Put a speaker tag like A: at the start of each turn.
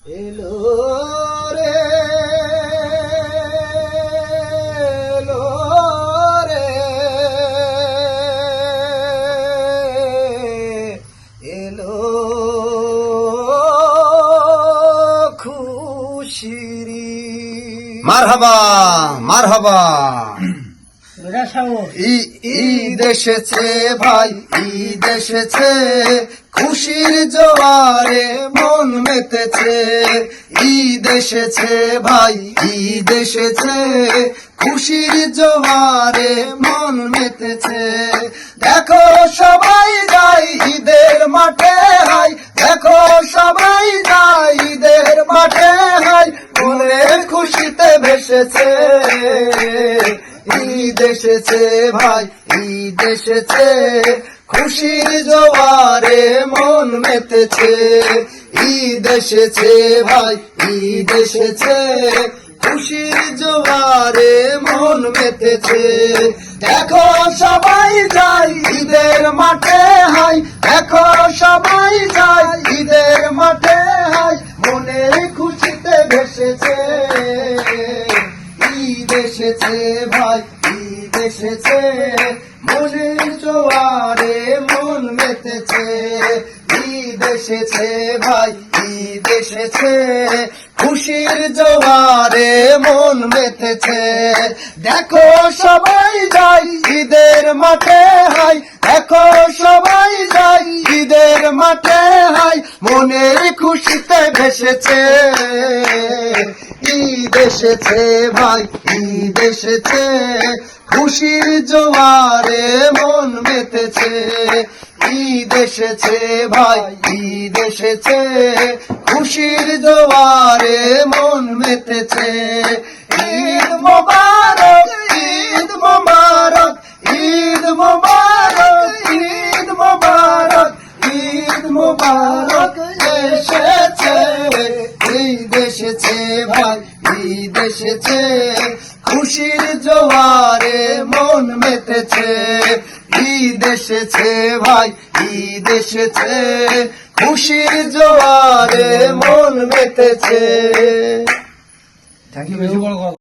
A: এলো রে এলো রে এলো খুশিরি
B: মারহাবা মারহাবা।
A: ঈদ এসেছে ভাই, ঈদ এসেছে, খুশির জোয়ারে মন মেতেছে। ঈদ এসেছে ভাই, ঈদ এসেছে, খুশির জোয়ারে মন মেতেছে। দেখো সবাই যাই ঈদের মাঠে হাই, দেখো সবাই যাই ঈদের মাঠে হাই, মনের খুশিতে ভেসেছে। ঈদ এসেছে ভাই, ঈদ এসেছে, খুশির জোয়ারে মন মেতেছে। ঈদ এসেছে ভাই, ঈদ এসেছে, খুশির জোয়ারে মন মেতেছে। দেখো সবাই যাই ঈদের মাঠে হাই, দেখো সবাই যাই ঈদের মাঠে হাই, মনের খুশিতে ভেসেছে। ঈদ এসেছে ভাই, ঈদ এসেছে, মনের জোয়ারে মন মেতেছে। ঈদ এসেছে ভাই, ঈদ এসেছে, খুশির জোয়ারে মন মেতেছে। দেখো সবাই যাই ঈদের মাঠে হাই, দেখো সবাই যাই ঈদের মাঠে হাই, মনের খুশিতে ভেসেছে। ঈদ এসেছে ভাই, ঈদ এসেছে, খুশির জোয়ারে মন মেতেছে। ঈদ এসেছে ভাই, ঈদ এসেছে, খুশির জোয়ারে মন মেতেছে। ঈদ মোবারক, ঈদ মোবারক, ঈদ মোবারক, ঈদ মোবারক, ঈদ মোবারক এসেছে। ঈদ এসেছে ভাই, ঈদ এসেছে, খুশির জোয়ারে মন মেতেছে। ঈদ এসেছে ভাই, ঈদ এসেছে, খুশির জোয়ারে মন মেতেছে।
B: Thank you.